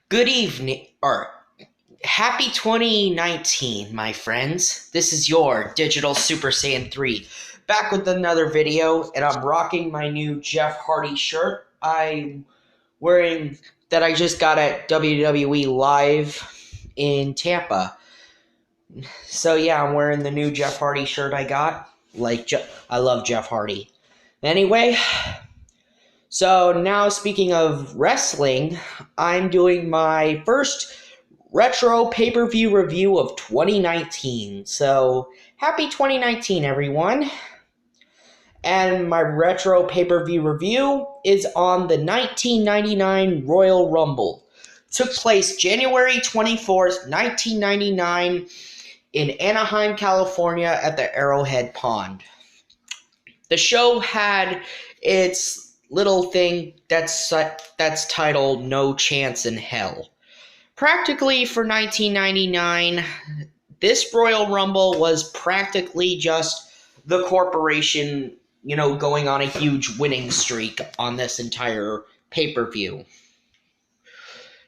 Good evening, or happy 2019, my friends. This is your Digital Super Saiyan 3, back with another video, and I'm rocking my new Jeff Hardy shirt I'm wearing that I just got at WWE Live in Tampa. So yeah, I'm wearing the new Jeff Hardy shirt I got. I love Jeff Hardy. Anyway, so now speaking of wrestling, I'm doing my first retro pay-per-view review of 2019. So happy 2019, everyone. And my retro pay-per-view review is on the 1999 Royal Rumble. Took place January 24th, 1999 in Anaheim, California at the Arrowhead Pond. The show had its little thing that's titled No Chance in Hell. Practically for 1999, this Royal Rumble was practically just the corporation, going on a huge winning streak on this entire pay-per-view.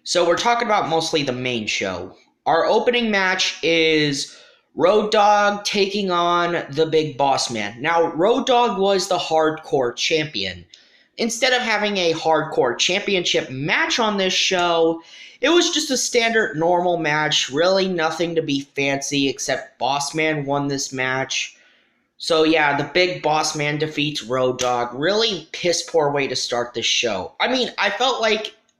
So we're talking about mostly the main show. Our opening match is Road Dogg taking on the Big Bossman. Now, Road Dogg was the hardcore champion. Instead of having a hardcore championship match on this show, it was just a standard normal match, really nothing to be fancy except Bossman won this match. So yeah, the Big Bossman defeats Road Dogg. Really piss poor way to start this show. I mean,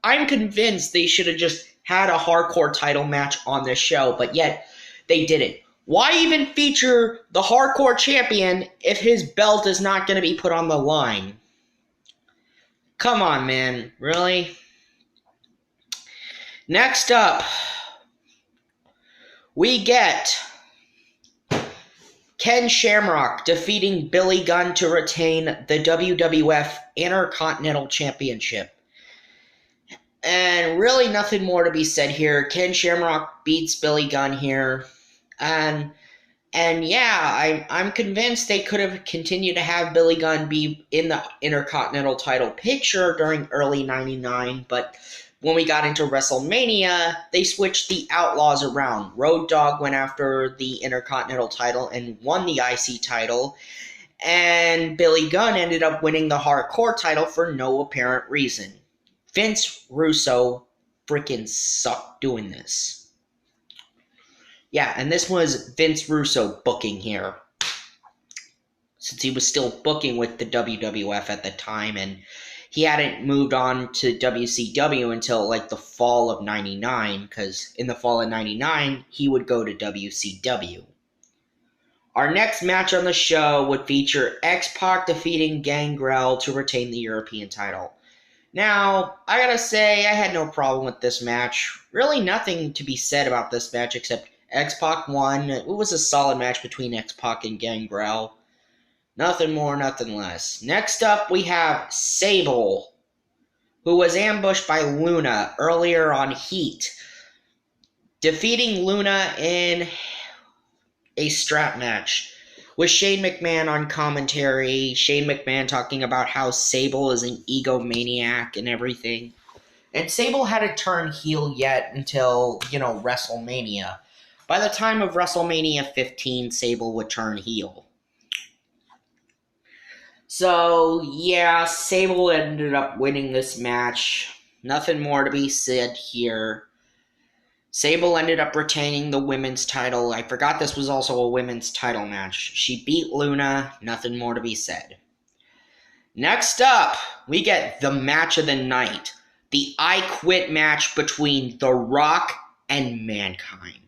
I'm convinced they should have just had a hardcore title match on this show, but yet they didn't. Why even feature the hardcore champion if his belt is not going to be put on the line? Come on, man. Really? Next up, we get Ken Shamrock defeating Billy Gunn to retain the WWF Intercontinental Championship. And really nothing more to be said here. Ken Shamrock beats Billy Gunn here. And yeah, I'm convinced they could have continued to have Billy Gunn be in the Intercontinental title picture during early 99, but when we got into WrestleMania, they switched the Outlaws around. Road Dogg went after the Intercontinental title and won the IC title, and Billy Gunn ended up winning the Hardcore title for no apparent reason. Vince Russo freaking sucked doing this. Yeah, and this was Vince Russo booking here, since he was still booking with the WWF at the time, and he hadn't moved on to WCW until like the fall of 99, because in the fall of 99, he would go to WCW. Our next match on the show would feature XPac defeating Gangrel to retain the European title. Now, I gotta say, I had no problem with this match. Really nothing to be said about this match except XPac won. It was a solid match between XPac and Gangrel. Nothing more, nothing less. Next up, we have Sable, who was ambushed by Luna earlier on Heat, defeating Luna in a strap match with Shane McMahon on commentary. Shane McMahon talking about how Sable is an egomaniac and everything. And Sable hadn't turned heel yet until, WrestleMania. By the time of WrestleMania 15, Sable would turn heel. So, yeah, Sable ended up winning this match. Nothing more to be said here. Sable ended up retaining the women's title. I forgot this was also a women's title match. She beat Luna. Nothing more to be said. Next up, we get the match of the night. The I Quit match between The Rock and Mankind.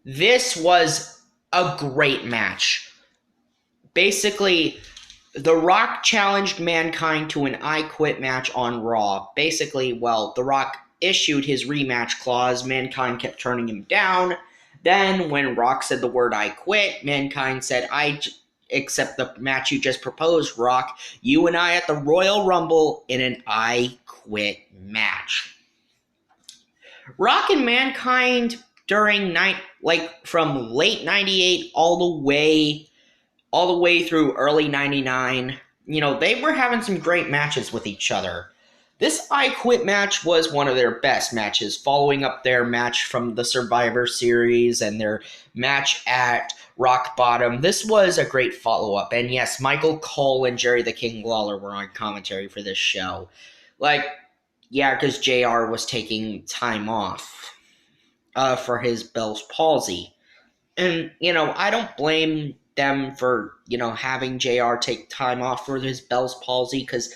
This was a great match. Basically, The Rock challenged Mankind to an I Quit match on Raw. Basically, The Rock issued his rematch clause. Mankind kept turning him down. Then, when Rock said the word I quit, Mankind said, I accept the match you just proposed, Rock. You and I at the Royal Rumble in an I Quit match. Rock and Mankind during from late 98 all the way through early 99, they were having some great matches with each other. This I Quit match was one of their best matches, following up their match from the Survivor Series and their match at Rock Bottom. This was a great follow-up. And yes, Michael Cole and Jerry the King Lawler were on commentary for this show. Yeah, because JR was taking time off for his Bell's palsy. And, I don't blame them for, having JR take time off for his Bell's palsy, because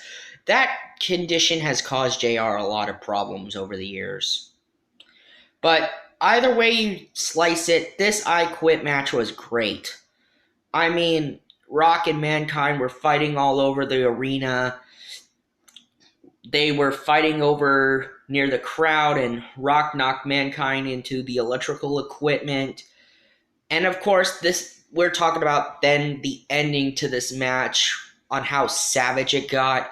that condition has caused JR a lot of problems over the years. But either way you slice it, this I Quit match was great. I mean, Rock and Mankind were fighting all over the arena. They were fighting over near the crowd, and Rock knocked Mankind into the electrical equipment. And of course, we're talking about then the ending to this match on how savage it got.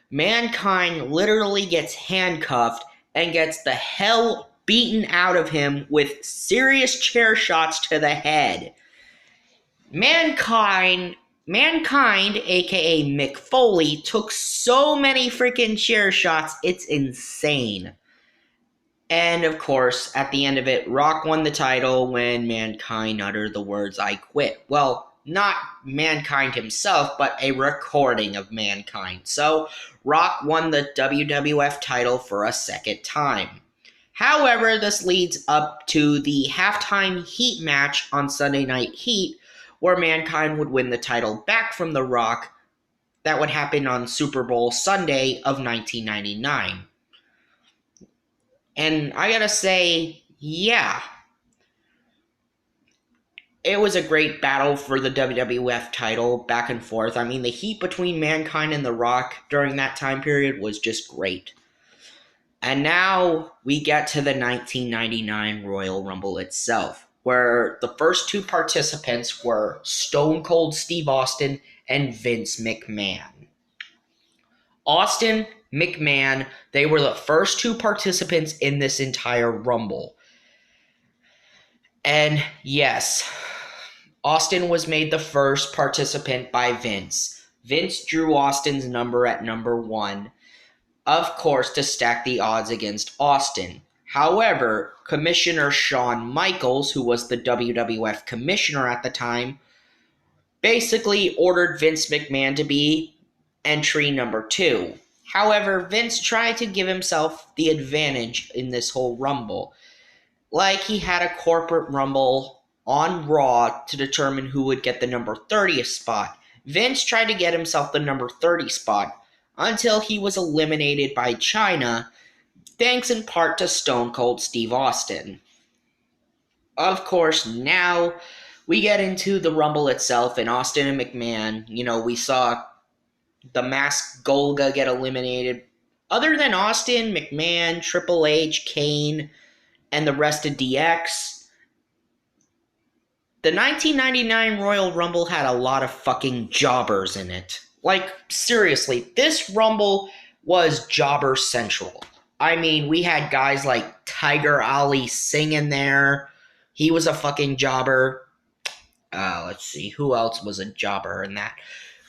Mankind literally gets handcuffed and gets the hell beaten out of him with serious chair shots to the head. Mankind, aka Mick Foley, took so many freaking chair shots, it's insane. And of course, at the end of it, Rock won the title when Mankind uttered the words, "I quit." Well, not Mankind himself, but a recording of Mankind. So, Rock won the WWF title for a second time. However, this leads up to the halftime Heat match on Sunday Night Heat, where Mankind would win the title back from The Rock. That would happen on Super Bowl Sunday of 1999. And I gotta say, yeah, it was a great battle for the WWF title, back and forth. I mean, the heat between Mankind and The Rock during that time period was just great. And now we get to the 1999 Royal Rumble itself, where the first two participants were Stone Cold Steve Austin and Vince McMahon. Austin, McMahon, they were the first two participants in this entire Rumble. And yes, Austin was made the first participant by Vince. Vince drew Austin's number at number 1, of course, to stack the odds against Austin. However, Commissioner Shawn Michaels, who was the WWF commissioner at the time, basically ordered Vince McMahon to be entry number 2. However, Vince tried to give himself the advantage in this whole Rumble. Like he had a corporate Rumble on Raw to determine who would get the number 30th spot. Vince tried to get himself the number 30 spot until he was eliminated by China, thanks in part to Stone Cold Steve Austin. Of course, now we get into the Rumble itself, and Austin and McMahon, we saw the Masked Golga get eliminated. Other than Austin, McMahon, Triple H, Kane, and the rest of DX, the 1999 Royal Rumble had a lot of fucking jobbers in it. Like, seriously, this Rumble was jobber central. I mean, we had guys like Tiger Ali singing there. He was a fucking jobber. Let's see, who else was a jobber in that?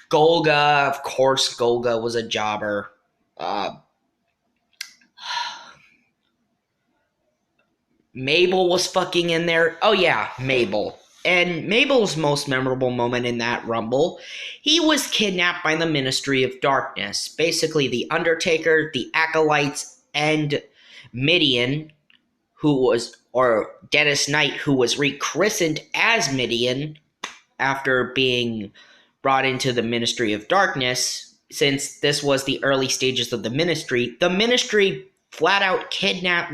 Golga, of course, Golga was a jobber. Mabel was fucking in there. Oh yeah, Mabel. And Mabel's most memorable moment in that Rumble, he was kidnapped by the Ministry of Darkness. Basically, The Undertaker, the Acolytes, and Mideon, Dennis Knight, who was rechristened as Mideon after being brought into the Ministry of Darkness. Since this was the early stages of the Ministry flat out kidnapped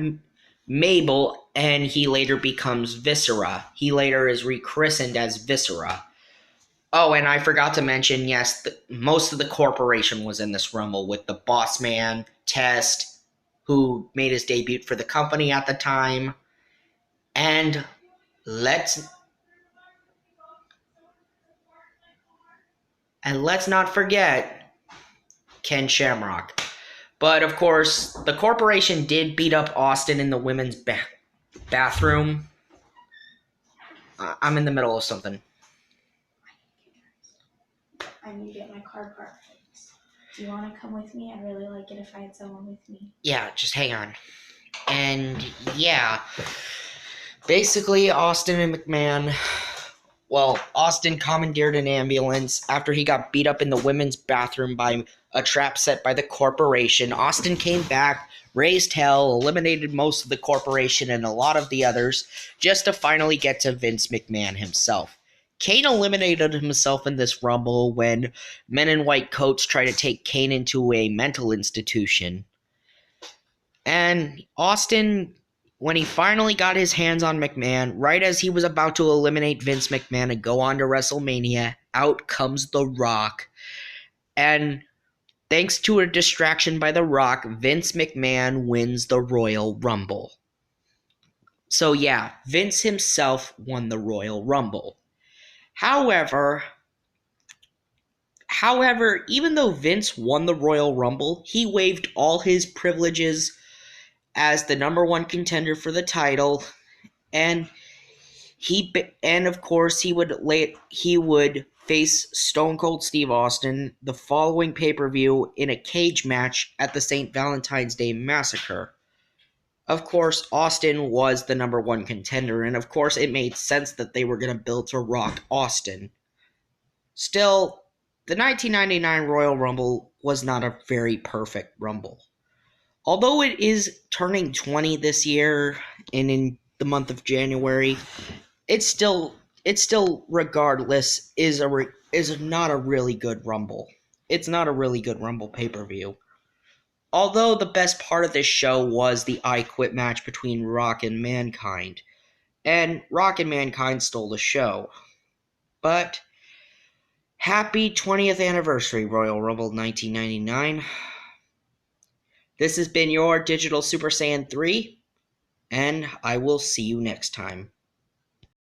Mabel, and he later becomes Viscera. He later is rechristened as Viscera. Oh, and I forgot to mention, yes, most of the corporation was in this Rumble, with the Bossman, Test, who made his debut for the company at the time. And let's not forget Ken Shamrock. But of course, the corporation did beat up Austin in the women's bathroom. I'm in the middle of something. I need to get my card part. Do you want to come with me? I'd really like it if I had someone with me. Yeah, just hang on. And yeah, basically Austin and McMahon, well, Austin commandeered an ambulance after he got beat up in the women's bathroom by a trap set by the corporation. Austin came back, raised hell, eliminated most of the corporation and a lot of the others, just to finally get to Vince McMahon himself. Kane eliminated himself in this Rumble when men in white coats tried to take Kane into a mental institution. And Austin, when he finally got his hands on McMahon, right as he was about to eliminate Vince McMahon and go on to WrestleMania, out comes The Rock. And thanks to a distraction by The Rock, Vince McMahon wins the Royal Rumble. So yeah, Vince himself won the Royal Rumble. However, even though Vince won the Royal Rumble, he waived all his privileges as the number one contender for the title, and of course he would face Stone Cold Steve Austin the following pay-per-view in a cage match at the St. Valentine's Day Massacre. Of course, Austin was the number one contender, and of course it made sense that they were going to build to Rock Austin. Still, the 1999 Royal Rumble was not a very perfect Rumble. Although it is turning 20 this year and in the month of January, it's still regardless is not a really good Rumble. It's not a really good Rumble pay-per-view. Although the best part of this show was the I Quit match between Rock and Mankind. And Rock and Mankind stole the show. But happy 20th anniversary Royal Rumble 1999. This has been your Digital Super Saiyan 3, and I will see you next time.